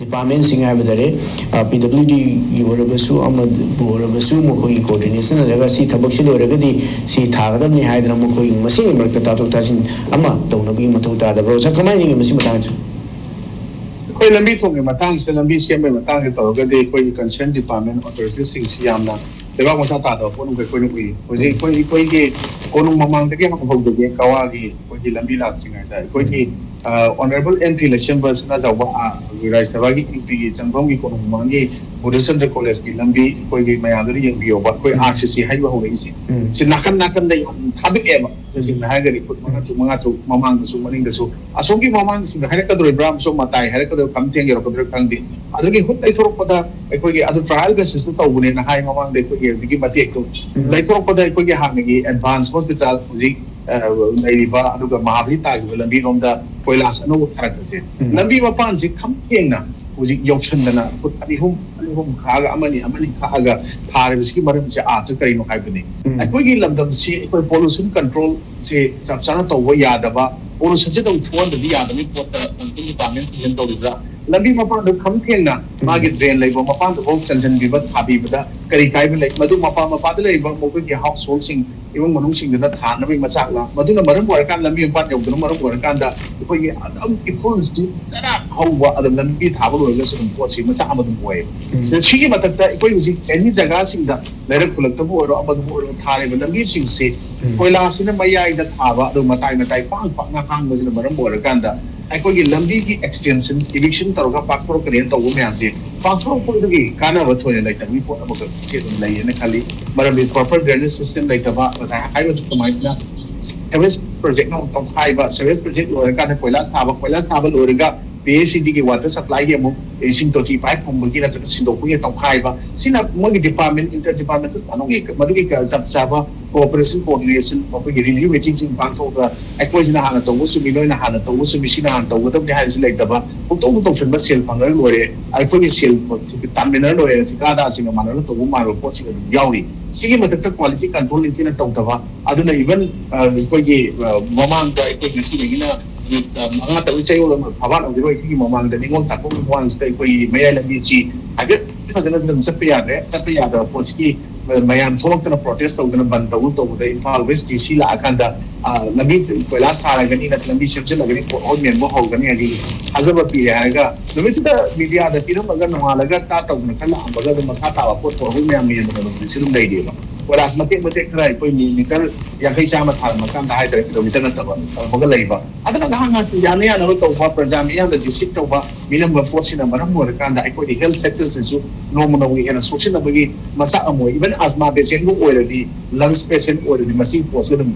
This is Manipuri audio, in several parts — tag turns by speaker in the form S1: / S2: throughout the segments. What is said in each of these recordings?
S1: department singai badare PWD yorabasu amad borabasu mokoi coordination raga si thabak si loragadi si thagadam ni haidra mokoi masing marka ta to tajin ama tawnabi mathau ta da bro sa kamai ni masi matang cha
S2: koi lambi thong ke matang se lambi sem be matang ke tawgadi koi concerned department authorities sing siamna deba mo sa ta do ko nung koi nui koi ke ko nung mamang de ke ma phog de kawa gi koi lambi la singai da koi ki honorable MP election bus na jawa Raj Sabha ki MP Changbom ki ko mangi Buddhism college ki lambi koi gi mayam ri yang bio ba koi RCC hai ba ho ri si si nakan dai thabik e ba si na ha gari put manga tu mamang su maning da su asong ki mamang si ha ka doi bram so matai ha ka doi kam theng ro ko doi kang di adu ki hut dai thorok pada koi gi adu trial ga system ta bune na hai mamang dai koi gi mati ek tu dai thorok pada koi gi ha gi advanced hospital ji ba adu ga mahabita gi lambi rom da koilas anu tharak se lambi mapan si kham theng na uji yauchan dana put ani hum khaga amani khaga thar biski maram se a se kai no kai bani akoi gi lamdam si akoi pollution control se chap chana to wa ya da ba pollution se to thon da ya da mi pot da department jen to dibra lambi mapan do kham theng na ma gi drain lai bo mapan do chanjan bi ba thabi ba kari kai bi lai madu mapa da lai ba mo ko gi household sing ibang manung sing da than na bi masak la madu na maram bor kan lambi mapan yau da maram bor kan da ko gi am ki pons di da hawa adam lambi thaba lo ga sun po si masak amadum boy da chi gi matak da ko gi any jaga sing da lerak kulak ta bo ro amadum bo thare ba lambi sing se koila sin ma yai da thaba do matai pa na hang ma sin maram bor kan da ai ko gi lambi gi extension eviction tar ga pak pro kren to go me ase pak pro ko gi kana wa thone lai ta mi po ba ke dum lai ne khali maram bi proper drainage system lai ta ba ai ba to mai na service project no tong khai ba service project lo ka ne koilas thaba lo ga PACD ki water supply ye mo isin to ti pipe pom gi na sin do ku ye tong khai ba sina mo gi department inter department anong gi madu gi ka sab saba cooperation coordination ko gi review meeting sing pang tho ga ai ko jina hana to su mi na hana to su mi sina hana to to ni ha si lai ta ba ko to chen ba sel pang lo re ai ko gi sel ti tan me na lo re ti ka da sing ma na to ma ro ko si ga yaw ni si gi ma ta quality control ni sina tong ta ba adu na even ko gi mamang ko ai ko gi si ni na mga tao chay ulo magpawan ang dito iki mamang dani ngong sa kung kuwan sa ko may alam di si agad kasi na sa piyada po si mayam tolong na protest o na bantaw to da Impal West sila akan da lamit ko last time gani na lamit siya gani po on men mo ho gani agi agad ba piya ga lamit da media da tino magan na malaga ta taw na kala ang baga da makatawa po to ho men men no silum dai di ba wala matik try ko ni kar yang kai sama thar makam da hai kilometer na tawa baga lai ba ada na hanga yana yana no to ba program yan da jisik to ba minam ba po sina maram mo kan da ko di health sector su no mo no wi yana so sina bagi masa amo even asma patient go already lungs patient already masi po so dum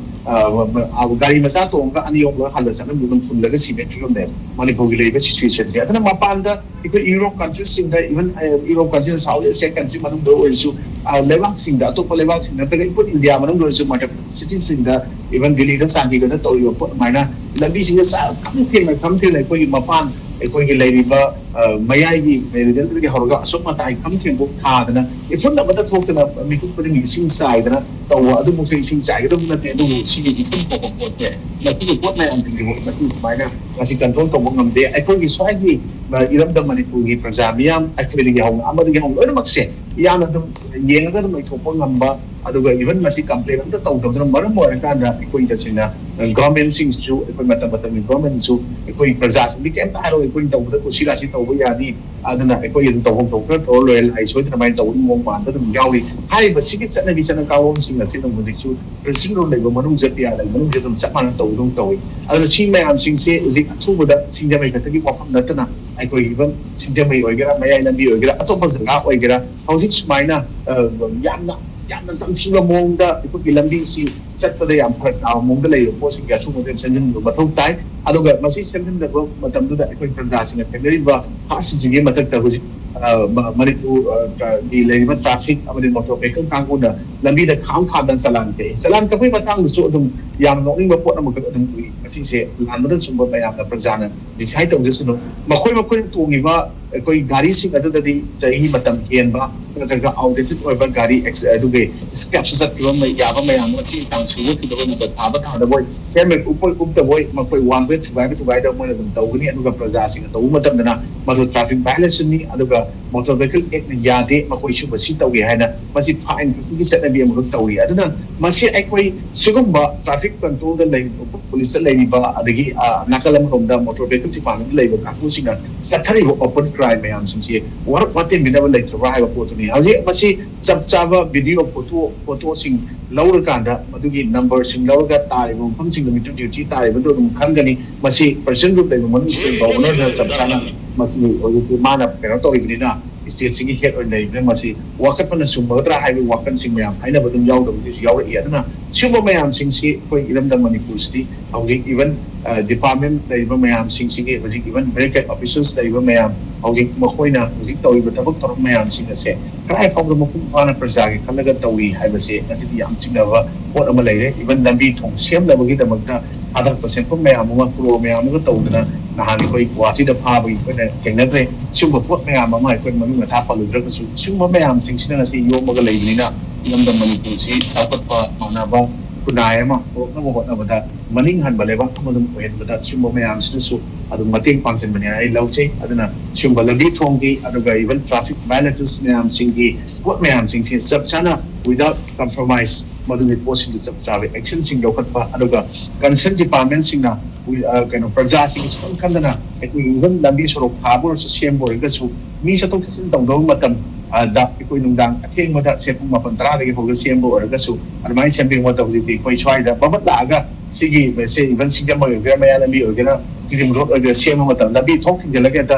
S2: gari masa to ga ani yong hala sa na budum fun laga si be yom der mani ko gile ba situation ya na mapanda iko Europe countries sing da even Europe countries South Asia country manung do isu lewang sing da to lewang sing da ga iko India manung do isu mata cities sing da even Delhi da sangi ga to yo po mai na lambi sing sa kam the lai ko mapan ko gi lai ba mayai gi resident gi horga so mata ai kam the bo tha da na ifun da mata thok na mi ku pring sing sai da na to adu mo sing sai da na te do si gi fun ko ko te na ku ko na ang gi mo sa ku mai na kasi control to mo ngam de ai ko gi swai gi ba iram da mani ku gi prajamiam ai ko gi hong amad gi hong lo mak se ya na dum yeng da mai thok ko ngam ba adu ga even masi complaint da to da maram mo ka da ko gi sina government sing su ko mata government su ko praja sing kem ta ro ko to da ko sila si to ya ni adana ko yin to hong to ko to lo ai so ta mai to mo ma da dum yaw ni hai ba si ki chana bi chana ka won sing na sin mo di su sing ro le go manung je pia le manung je dum sa ma to dum to adu si mai am sing se zi su bo da sing ja mai ka ta ki ko pham da ta na ai ko even sing ja mai oi ga mai ai na bi oi ga ato pa zanga oi ga how sing mai na yan na sang sila mong da ito kilambi si set pa da yan part na mong da layo po si gaso mo din sa nyo matog tayo ano ga masi sentence da ko matam do da ito yung transaction at kaya ba kasi sige matagta ko si maritu di layo ba traffic ama din motor vehicle kang ko na lambi da kaang kadan sa lan ka po yung matang gusto itong yang nong ba po na magkakatang tuwi kasi si lan mo din sumba ba yan na prajana di siya itong gusto no makoy itong iba कोई गाड़ी से कदर ददी सही मतलब कियन बा कदर का आउटडेटेड ओवर गाड़ी adu ge sketch sa tiwam mai ya ba mai ang chi sang su ꯊꯨꯒꯠꯈꯤꯗꯕ ꯊꯥꯕ ꯊꯥꯗꯕꯣꯏ ꯍꯦꯜꯃꯦꯠ ꯎꯞꯇꯕꯣꯏ ꯃꯈꯣꯏ ꯋꯥꯟ ꯋꯦ ꯊꯨꯒꯥꯏꯗꯕ ꯃꯣꯏꯅ ꯑꯗꯨꯝ ꯇꯧꯒꯅꯤ ꯑꯗꯨꯒ ꯄ꯭ꯔꯖꯥꯁꯤꯡꯅ ꯇꯧꯕ ꯃꯇꯝꯗꯅ ꯃꯗꯨ ꯇ꯭ꯔꯥꯐꯤꯛ ꯚꯥꯏꯑꯣꯂꯦꯁꯟꯅꯤ ꯑꯗꯨꯒ ꯃꯣꯇꯣꯔ ꯚꯦꯍꯤꯀꯜ ꯑꯦꯛꯅ ꯌꯥꯗꯦ ꯃꯈꯣꯏ ꯁꯤꯒꯨꯝꯕ ꯁꯤ ꯇꯧꯒꯦ ꯍꯥꯏꯅ ꯃꯁꯤ ꯐꯥꯏꯟ ꯈꯛꯀꯤ ꯆꯠꯅꯕꯤ ꯑꯃꯈꯛ ꯇꯧꯔꯤ ꯑꯗꯨꯅ ꯃꯁꯤ ꯑꯩꯈꯣꯏ ꯁꯤꯒꯨꯝꯕ ꯇ꯭ꯔꯥꯐꯤꯛ ꯀꯟꯇ꯭ꯔꯣꯜꯗ ꯂꯩꯔꯤꯕ ꯄꯨꯂꯤꯁꯇ ꯂꯩꯔꯤꯕ ꯑꯗꯒꯤ ꯅꯥꯀꯜ ꯑꯃꯔꯣꯝꯗ ꯃꯣꯇꯣꯔ ꯚꯦꯍꯤꯀꯜ ꯗꯤꯄꯥꯔꯠꯃꯦꯟꯇ ꯂꯩꯕ ꯀꯥꯡꯕꯨꯁꯤꯡꯅ ꯆꯠꯊꯔꯤꯕ ꯑꯣꯄꯟ ꯀ꯭ꯔꯥꯏꯝ ꯃꯌꯥꯝꯁꯤꯡꯁꯤ ꯋꯥꯔꯛ ꯋꯥꯇꯦꯟꯕꯤꯅꯕ ꯂꯩꯇ꯭ꯔꯕ꯭ꯔꯥ ꯍꯥꯏꯕ ꯄꯣꯠꯇꯨꯅꯤ ꯍꯧꯖꯤꯛ ꯃꯁꯤ ꯆꯞ ꯆꯥꯕ ꯚꯤꯗꯤꯑꯣ ꯐꯣꯇꯣꯁꯤꯡ ꯂꯧꯔꯀꯥꯟꯗ ꯃꯗꯨꯒꯤ ꯅꯝꯕꯔꯁꯤꯡ ꯂꯧꯔꯒ ꯇꯥꯔꯤꯕ ꯃꯐꯝꯁꯤꯡꯗ ꯃꯤꯇꯔ ꯗ꯭ꯌꯨꯇꯤ ꯇꯥꯔꯤꯕꯗꯨ ꯑꯗꯨꯝ ꯈꯪꯒꯅꯤ ꯃꯁꯤ ꯄꯔꯁꯟ ꯒ꯭ꯔꯨꯞ ꯂꯩꯕ ꯃꯅꯨꯡꯁꯤꯗ ꯒꯚꯔꯅꯔꯅ ꯆꯞ ꯆꯥꯅ ꯃꯁꯤ ꯍꯧꯖꯤꯛꯇꯤ ꯃꯥꯅ ꯀꯩꯅꯣ ꯇꯧꯔꯤꯕꯅꯤꯅ ꯁ꯭ꯇꯦꯠꯁꯤꯒꯤ ꯍꯦꯠ ꯑꯣꯏꯅ ꯂꯩꯕꯅꯤꯅ ꯃꯁꯤ ꯋꯥꯀꯠꯄꯅ ꯆꯨꯝꯃꯒꯗ꯭ꯔꯥ ꯍꯥꯏꯕꯒꯤ ꯋꯥꯈꯜꯁꯤꯡ ꯃꯌꯥꯝ ꯍꯥꯏꯅꯕ ꯑꯗꯨꯝ ꯌꯥꯎꯗꯕꯗꯨꯁꯨ ꯌꯥꯎꯔꯛꯏ ꯑꯗꯨꯅ ꯁꯤꯒꯨꯝꯕ ꯃꯌꯥꯝꯁꯤꯡꯁꯤ ꯑꯩꯈꯣꯏ ꯏꯔꯝꯗꯝ ꯃꯅꯤꯄꯨꯔꯁꯤꯗꯤ ꯍꯧꯖꯤꯛ ꯏꯚꯟ ꯗꯤꯄꯥꯔꯠꯃꯦꯟ ꯂꯩꯔꯤꯕ ꯃꯌꯥꯝꯁꯤꯡꯁꯤꯒꯤ ꯍꯧꯖꯤꯛ ꯏꯚꯟ ꯕꯦꯔꯤꯀꯦꯠ ꯑꯣꯐꯤꯁꯔꯁ ꯂꯩꯔꯤꯕ ꯃꯌꯥꯝ ꯍꯧꯖꯤꯛ ꯃꯈꯣꯏꯅ ꯍꯧꯖꯤꯛ ꯇꯧꯔꯤꯕ ꯊꯕꯛ ꯊꯧꯔꯝ ꯃꯌꯥꯝꯁꯤꯡ ꯑꯁꯦ ꯀꯗꯥꯏ ꯐꯥꯎꯕꯗ ꯃꯄꯨꯡ ꯐꯥꯅ ꯄ꯭ꯔꯖꯥꯒꯤ ꯈꯜꯂꯒ ꯇꯧꯏ ꯍꯥꯏꯕꯁꯦ ꯉꯁꯤꯗꯤ ꯌꯥꯝ ꯆꯤꯡꯅꯕ ꯄꯣꯠ ꯑꯃ ꯂꯩꯔꯦ ꯏꯚꯟ ꯂꯝꯕꯤ ꯊꯣꯡ ꯁꯦꯝꯅꯕꯒꯤꯗꯃꯛꯇ ꯊꯥꯗꯔꯛꯄ ꯁꯦꯟꯐꯝ ꯃꯌꯥꯝ ꯑꯃ ꯀ꯭ꯔꯣꯔ ꯃꯌꯥꯝ ꯑꯃ ꯇꯧꯗꯅ ꯅꯍꯥꯟ ꯑꯩꯈꯣꯏ ꯒꯨꯋꯥꯍꯥꯇꯤꯗ ꯐꯥꯕꯒꯤ ꯑꯩꯈꯣꯏꯅ ꯊꯦꯡꯅꯈ꯭ꯔꯦ ꯁꯤꯒꯨꯝꯕ ꯄꯣꯠ ꯃꯌꯥꯝ ꯑꯃ ꯑꯩꯈꯣꯏ ꯃꯃꯤꯡ ꯃꯊꯥ ꯄꯜꯂꯨꯗ꯭ꯔꯒꯁꯨ ꯁꯤꯒꯨꯝꯕ ꯃꯌꯥꯝꯁꯤꯡꯁꯤꯅ ꯉꯁꯤ ꯌꯣꯝꯃꯒ ꯂꯩꯕꯅꯤꯅ ꯏꯔꯝꯗꯝ ꯃꯅꯤꯄꯨꯔꯁꯤ ꯆꯥꯎꯈꯠꯄ ꯃꯥꯟꯅꯕ ꯈꯨꯟꯅꯥꯏ ꯑꯃ ꯄꯨꯔꯛꯅꯕ ꯍꯣꯠꯅꯕꯗ ꯃꯅꯤꯡ ꯍꯟꯕ ꯂꯩꯕꯥꯛ ꯑꯃ ꯑꯗꯨꯝ ꯑꯣꯏꯍꯟꯕꯗ ꯁꯤꯒꯨꯝꯕ ꯃꯌꯥꯝꯁꯤꯅꯁꯨ ꯑꯗꯨꯝ ꯃꯇꯦꯡ ꯄꯥꯡꯁꯤꯟꯕꯅꯦ ꯑꯩ ꯂꯧꯖꯩ ꯑꯗꯨꯅ ꯁꯤꯒꯨꯝꯕ ꯂꯝꯕꯤ ꯊꯣꯡꯒꯤ ꯑꯗꯨꯒ ꯏꯚꯟ ꯇ꯭ꯔꯥꯐꯤꯛ ꯚꯥꯏꯑꯣꯂꯦꯟꯁ ꯃꯌꯥꯝꯁꯤꯡꯒꯤ ꯄꯣꯠ ꯃꯌꯥꯝꯁꯤꯡꯁꯤ ꯆꯞ ꯆꯥꯅ ꯋꯤꯗꯥꯎꯠ ꯀꯝꯄ꯭ꯔꯣꯃꯥꯏꯁ ꯃꯗꯨꯒꯤ ꯄꯣꯠꯁꯤꯡꯗꯨ ꯆꯞ ꯆꯥꯕ ꯑꯦꯛꯁꯟꯁꯤꯡ ꯂꯧꯈꯠꯄ ꯑꯗꯨꯒ ꯀꯟꯁꯔꯟ ꯗꯤꯄꯥꯔꯠꯃꯦꯟꯁꯤꯡꯅ ꯀꯩꯅꯣ ꯄ꯭ꯔꯖꯥꯁꯤꯡꯒꯤ ꯁꯨꯈꯟ ꯈꯟꯗꯅ ꯑꯩꯈꯣꯏꯒꯤ ꯏꯚꯟ ꯂꯝꯕꯤ ꯁꯣꯔꯣꯛ ꯊꯥꯕ ꯑꯣꯏꯔꯁꯨ ꯁꯦꯝꯕ ꯑꯣꯏꯔꯒꯁꯨ ꯃꯤ ꯆꯠꯊꯣꯛ ꯆꯠꯁꯤꯟ ꯇꯧꯗꯕ ꯃꯇꯝ ꯑꯩꯈꯣꯏ ꯅꯨꯡꯗꯥꯡ ꯑꯊꯦꯡꯕꯗ ꯁꯦ ꯄꯨꯡ 8-10ꯗꯒꯤ ꯍꯧꯔꯒ ꯁꯦꯝꯕ ꯑꯣꯏꯔꯒꯁꯨ ꯑꯗꯨꯃꯥꯏꯅ ꯁꯦꯝꯕꯤꯕ ꯃꯇꯝ ꯍꯧꯖꯤꯛꯇꯤ ꯑꯩꯈꯣꯏ ꯁ꯭ꯋꯥꯏꯗ ꯕꯕꯠ ꯂꯥꯛꯑꯒ ꯁꯤꯒꯤ ꯁꯦ ꯏꯚꯟ ꯁꯤꯡꯖꯃꯩ ꯑꯣꯏꯒꯦꯔꯥ ꯃꯌꯥ ꯂꯝꯕꯤ ꯑꯣꯏꯒꯦꯔꯥ ꯊꯤꯡꯖꯤꯡ ꯔꯣꯗ ꯑꯣꯏꯒꯦꯔꯥ ꯁꯦꯝꯕ ꯃꯇꯝ ꯂꯝꯕꯤ ꯊꯣꯡ ꯊꯤꯡꯖꯤꯜꯂꯒ ꯍꯦꯛꯇ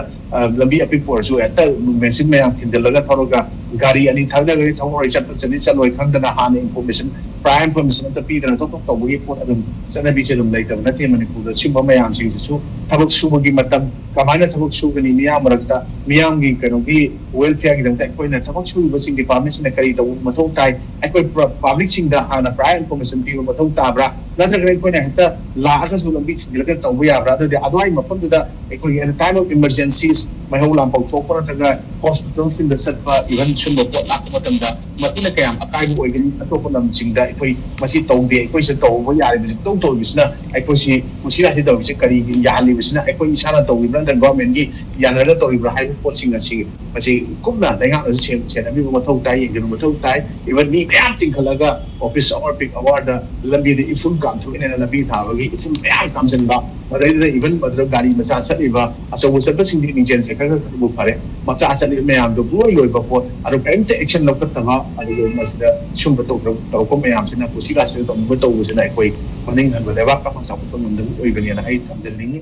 S2: ꯂꯝꯕꯤ ꯑꯄꯤꯛꯄ ꯑꯣꯏꯔꯁꯨ ꯍꯦꯛꯇ ꯃꯦꯆꯤꯟ ꯃꯌꯥꯝ ꯊꯤꯟꯖꯤꯜꯂꯒ ꯊꯧꯔꯒ ꯒꯥꯔꯤ ꯑꯅꯤ ꯊꯧꯅꯒꯗꯤ ꯊꯧꯔꯣꯏ ꯆꯠꯂꯣꯏ ꯈꯪꯗꯅ ꯍꯥꯟꯅ ꯏꯟꯐꯣꯔꯃꯦꯁꯟ ꯄ꯭ꯔꯥꯏꯝ ꯏꯟꯐꯣꯔꯃꯦꯁꯟ ꯑꯝꯇ ꯄꯤꯗꯅ ꯊꯕꯛ ꯇꯧꯕꯒꯤ ꯄꯣꯠ ꯑꯗꯨꯝ ꯆꯠꯅꯕꯤꯁꯦ ꯑꯗꯨꯝ ꯂꯩꯇꯕ ꯅꯠꯇꯦ ꯃꯅꯤꯄꯨꯔꯗ ꯁꯤꯒꯨꯝꯕ ꯃꯌꯥꯝꯁꯤꯡꯁꯤꯁꯨ ꯊꯕꯛ ꯁꯨꯕꯒꯤ ꯃꯇꯝ ꯀꯃꯥꯏꯅ ꯊꯕꯛ ꯁꯨꯒꯅꯤ ꯃꯤꯌꯥꯝ ꯃꯔꯛꯇ ꯃꯤꯌꯥꯝꯒꯤ ꯀꯩꯅꯣꯒꯤ ꯋꯦꯜꯐꯤꯌꯔꯒꯤꯗꯃꯛꯇ ꯑꯩꯈꯣꯏꯅ ꯊꯕꯛ ꯁꯨꯔꯤꯕꯁꯤꯡ ꯗꯤꯄꯥꯔꯠꯃꯦꯟꯁꯤꯡꯅ ꯀꯔꯤ ꯇꯧꯕ ꯃꯊꯧ ꯇꯥꯏ ꯑꯩꯈꯣꯏ ꯄꯥꯕ꯭ꯂꯤꯛꯁꯤꯡꯗ ꯍꯥꯟꯅ ꯄ꯭ꯔꯥꯏꯝ ꯏꯟꯐꯣꯔꯃꯦꯁꯟ ꯄꯤꯕ ꯃꯊꯧ ꯇꯥꯕ꯭ꯔꯥ ꯅꯠꯇ꯭ꯔꯒ ꯑꯩꯈꯣꯏꯅ ꯍꯦꯛꯇ ꯂꯥꯛꯑꯒꯁꯨ ꯂꯝꯕꯤ ꯊꯤꯡꯖꯤꯜꯂꯒ ꯇꯧꯕ ꯌꯥꯕ꯭ꯔꯥ ꯑꯗꯨꯗꯤ ꯑꯗꯨꯋꯥꯏ ꯃꯐꯝꯗꯨꯗ ꯑꯩꯈꯣꯏꯒꯤ ꯑꯦꯠ ꯇꯥꯏꯝ ꯑꯣꯐ ꯏꯃꯔꯖꯦꯟꯁꯤꯁ ꯃꯩꯍꯧ ꯂꯥꯡꯄꯧ ꯊꯣꯛꯄ ꯅꯠꯇ꯭ꯔꯒ ꯍꯣꯁꯄꯤꯇꯥꯜꯁꯤꯡꯗ ꯆꯠꯄ ꯏꯚꯟ ꯁꯨꯝꯕ ꯄꯣꯠ ꯂꯥꯛꯄ ꯃꯇꯝꯗ ꯃꯗꯨꯅ ꯀꯌꯥꯝ ꯑꯀꯥꯏꯕ ꯑꯣꯏꯒꯅꯤ ꯑꯇꯣꯞꯄ ꯂꯝꯁꯤꯡꯗ ꯑꯩꯈꯣꯏ ꯃꯁꯤ ꯇꯧꯗꯦ ꯑꯩꯈꯣꯏꯁꯤ ꯇꯧꯕ ꯌꯥꯔꯤꯕꯁꯤ ꯇꯧꯔꯤꯕꯁꯤꯅ ꯑꯩꯈꯣꯏꯁꯤ ꯄꯨꯟꯁꯤꯔꯥꯁꯤ ꯇꯧꯔꯤꯕꯁꯤ ꯀꯔꯤꯒꯤ ꯌꯥꯍꯜꯂꯤꯕꯁꯤꯅ ꯑꯩꯈꯣꯏ ꯏꯁꯥꯅ ꯇꯧꯔꯤꯕ꯭ꯔꯥ ꯅꯠꯇ꯭ꯔꯒ ꯒꯚꯔꯟꯃꯦꯟꯠꯒꯤ ꯌꯥꯅꯔꯒ ꯇꯧꯔꯤꯕ꯭ꯔꯥ ꯍꯥꯏꯕ ꯄꯣꯠꯁꯤꯡ ꯑꯁꯤ ꯃꯁꯤ ꯀꯨꯞꯅ ꯂꯩꯉꯥꯛꯅꯁꯨ ꯁꯦꯟꯅꯕꯤꯕ ꯃꯊꯧ ꯇꯥꯏ ꯌꯦꯡꯁꯤꯟꯕ ꯃꯊꯧ ꯇꯥꯏ ꯏꯚꯟ ꯃꯤ ꯃꯌꯥꯝ ꯆꯤꯡꯈꯠꯂꯒ ꯑꯣꯐꯤꯁ ꯑꯋꯥꯔ ꯄꯤꯛ ꯑꯋꯥꯔꯗ ꯂꯝꯕꯤꯗ ꯏꯐꯨꯟ ꯀꯥꯝꯊꯣꯛꯏꯅꯦꯅ ꯂꯝꯕꯤ ꯊꯥꯕꯒꯤ ꯏꯐꯨꯟ ꯃꯌꯥꯝ ꯀꯥꯝꯁꯤꯟꯕ ꯃꯗꯩꯗꯨꯗ ꯏꯚꯟ ꯃꯗꯨꯗ ꯒꯥꯔꯤ ꯃꯆꯥ ꯆꯠꯂꯤꯕ ꯑꯆꯧꯕ ꯆꯠꯄꯁꯤꯡꯗꯤ ꯃꯤꯡꯖꯦꯜꯁꯦ ꯈꯔ ꯈꯔꯕꯨ ꯐꯔꯦ ꯃꯆꯥ ꯆꯠꯂꯤꯕ ꯃꯌꯥꯝꯗꯣ ꯂꯣꯏ ꯂꯣꯏꯕ ꯄꯣꯠ ꯑꯗꯨ ꯀꯔꯤꯝꯇ ꯑꯦꯛꯁꯟ ꯂꯧꯈꯠꯇꯕ ꯑꯗꯨꯒ ꯃꯁꯤꯗ ꯁꯨꯝꯕ ꯇꯧꯔꯛꯄ ꯃꯌꯥꯝꯁꯤꯅ ꯄꯨꯟꯁꯤꯒꯥꯁꯤꯗ ꯇꯧꯅꯤꯡꯕ ꯇꯧꯕꯁꯤꯅ ꯑꯩꯈꯣꯏ ꯃꯅꯤꯡ ꯍꯟꯕ ꯂꯩꯕꯥꯛ ꯑꯃ ꯆꯥꯎꯈꯠꯄ ꯉꯝꯗꯕ ꯑꯣꯏꯕꯅꯦꯅ ꯑꯩ ꯊꯝꯖꯅꯤꯡꯉꯤ